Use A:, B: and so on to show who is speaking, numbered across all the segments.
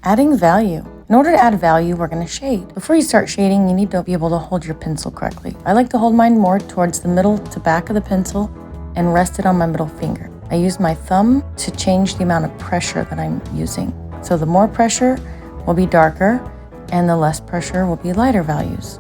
A: Adding value. In order to add value, we're going to shade. Before you start shading, you need to be able to hold your pencil correctly. I like to hold mine more towards the middle to back of the pencil and rest it on my middle finger. I use my thumb to change the amount of pressure that I'm using. So the more pressure will be darker and the less pressure will be lighter values.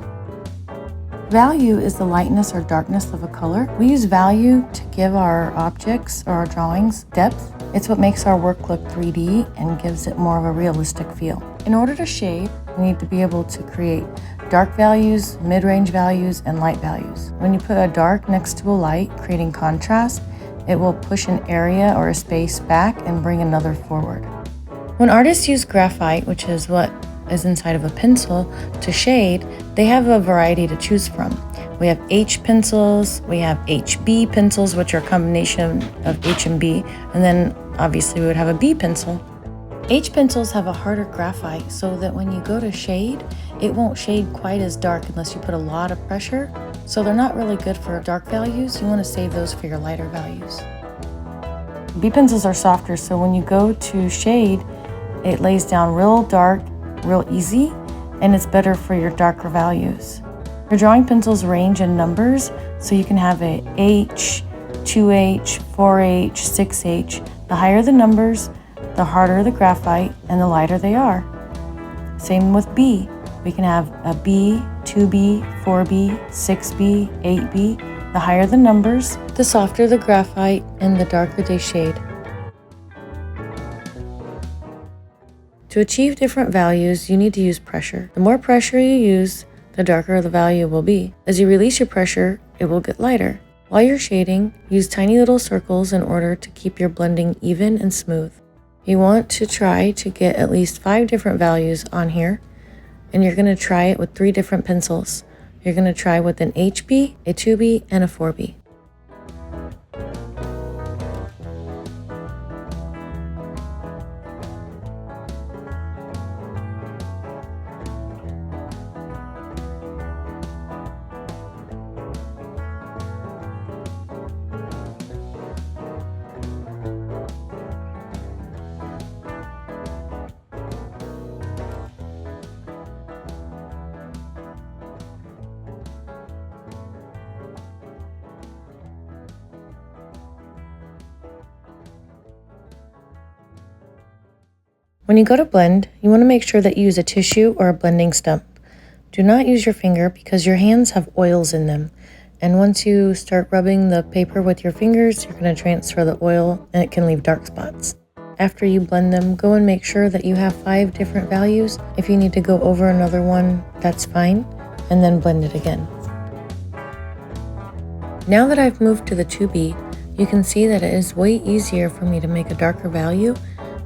A: Value is the lightness or darkness of a color. We use value to give our objects or our drawings depth. It's what makes our work look 3D and gives it more of a realistic feel. In order to shade, we need to be able to create dark values, mid-range values, and light values. When you put a dark next to a light, creating contrast, it will push an area or a space back and bring another forward. When artists use graphite, which is what is inside of a pencil, to shade, they have a variety to choose from. We have H pencils, we have HB pencils, which are a combination of H and B, and then obviously we would have a B pencil. H pencils have a harder graphite so that when you go to shade, it won't shade quite as dark unless you put a lot of pressure. So they're not really good for dark values. You want to save those for your lighter values. B pencils are softer, so when you go to shade, it lays down real dark, real easy, and it's better for your darker values. Your drawing pencils range in numbers, so you can have a H, 2H, 4H, 6H. The higher the numbers, the harder the graphite and the lighter they are. Same with B. We can have a B, 2B, 4B, 6B, 8B. The higher the numbers, the softer the graphite and the darker they shade. To achieve different values, you need to use pressure. The more pressure you use, the darker the value will be. As you release your pressure, it will get lighter. While you're shading, use tiny little circles in order to keep your blending even and smooth. You want to try to get at least 5 different values on here, and you're going to try it with 3 different pencils. You're going to try with an HB, a 2B, and a 4B. When you go to blend, you want to make sure that you use a tissue or a blending stump. Do not use your finger because your hands have oils in them. And once you start rubbing the paper with your fingers, you're going to transfer the oil and it can leave dark spots. After you blend them, go and make sure that you have 5 different values. If you need to go over another one, that's fine, and then blend it again. Now that I've moved to the 2B, you can see that it is way easier for me to make a darker value,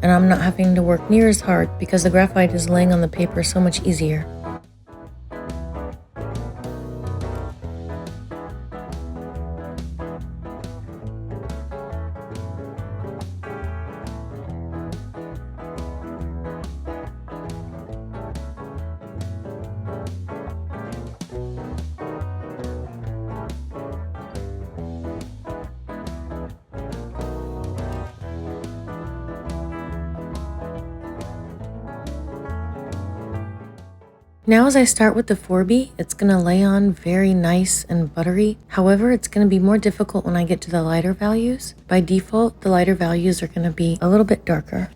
A: and I'm not having to work near as hard because the graphite is laying on the paper so much easier. Now as I start with the 4B, it's going to lay on very nice and buttery. However, it's going to be more difficult when I get to the lighter values. By default, the lighter values are going to be a little bit darker.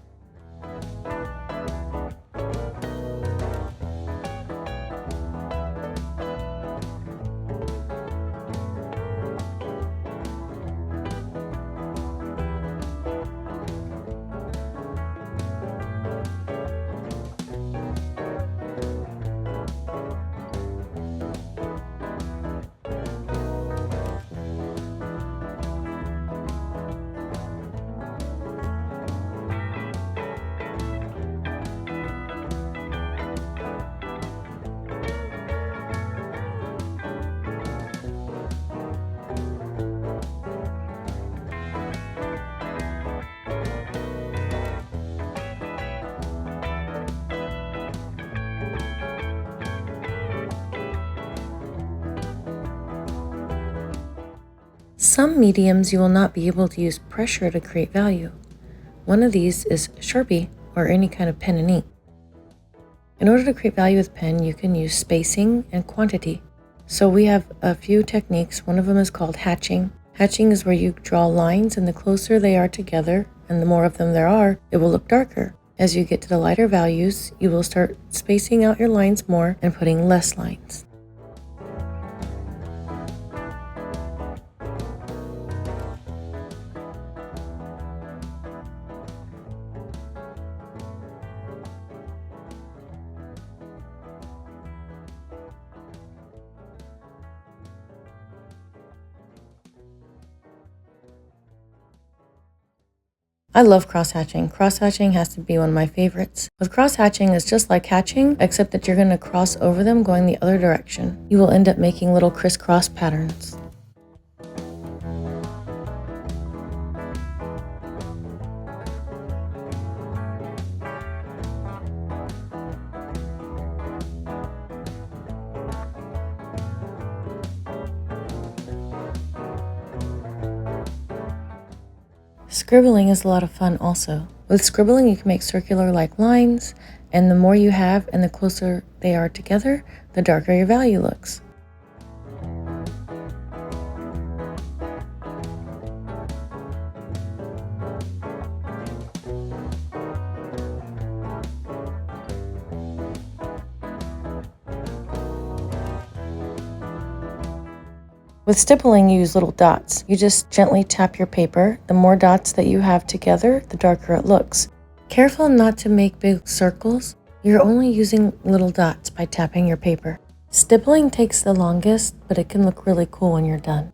A: Some mediums you will not be able to use pressure to create value. One of these is Sharpie or any kind of pen and ink. In order to create value with pen, you can use spacing and quantity. So we have a few techniques. One of them is called hatching. Hatching is where you draw lines, and the closer they are together, and the more of them there are, it will look darker. As you get to the lighter values, you will start spacing out your lines more and putting less lines. I love cross-hatching. Cross-hatching has to be one of my favorites. With cross-hatching, it's just like hatching, except that you're going to cross over them going the other direction. You will end up making little crisscross patterns. Scribbling is a lot of fun also. With scribbling, you can make circular-like lines, and the more you have and the closer they are together, the darker your value looks. With stippling, you use little dots. You just gently tap your paper. The more dots that you have together, the darker it looks. Careful not to make big circles. You're only using little dots by tapping your paper. Stippling takes the longest, but it can look really cool when you're done.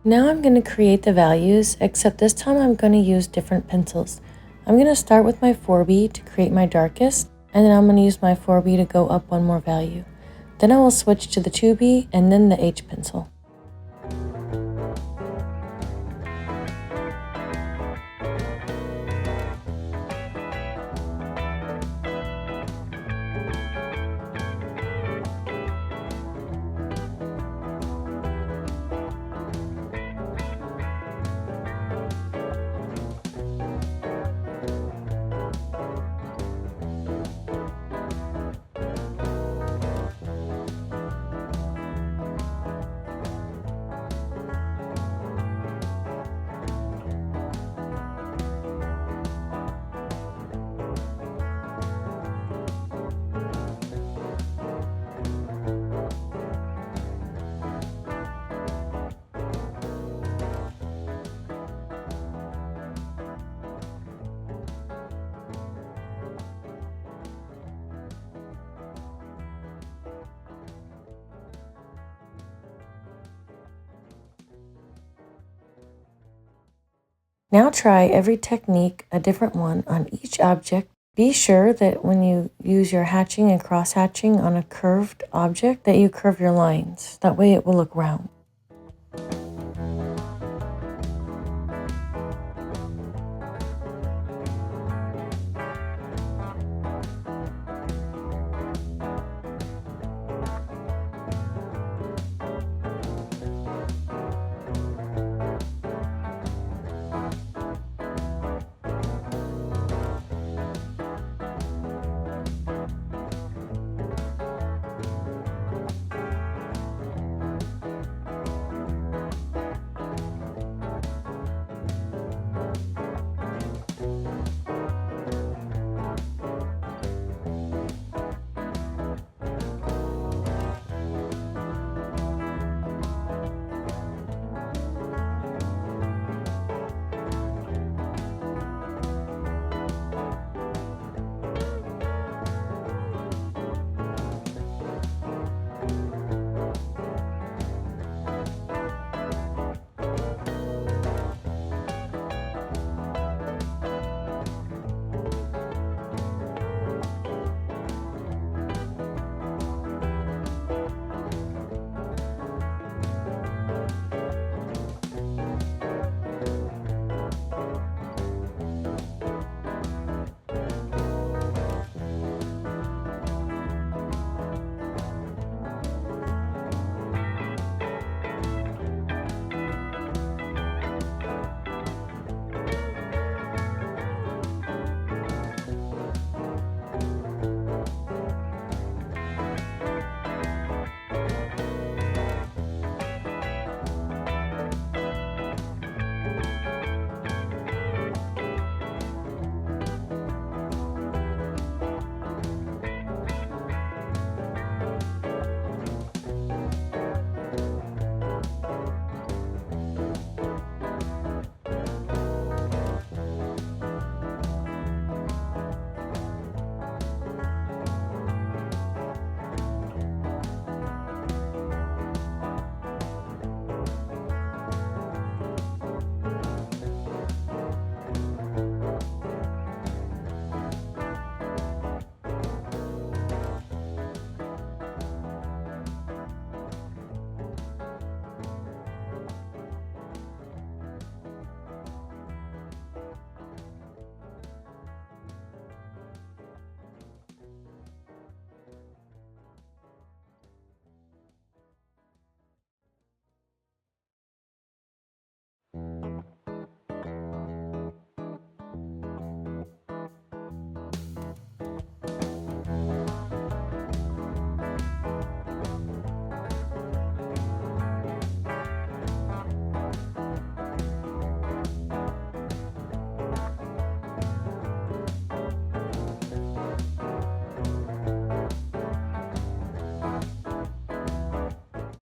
A: Now I'm going to create the values, except this time I'm going to use different pencils. I'm going to start with my 4B to create my darkest, and then I'm going to use my 4B to go up one more value. Then I will switch to the 2B and then the H pencil. Now try every technique, a different one, on each object. Be sure that when you use your hatching and cross-hatching on a curved object, that you curve your lines. That way it will look round.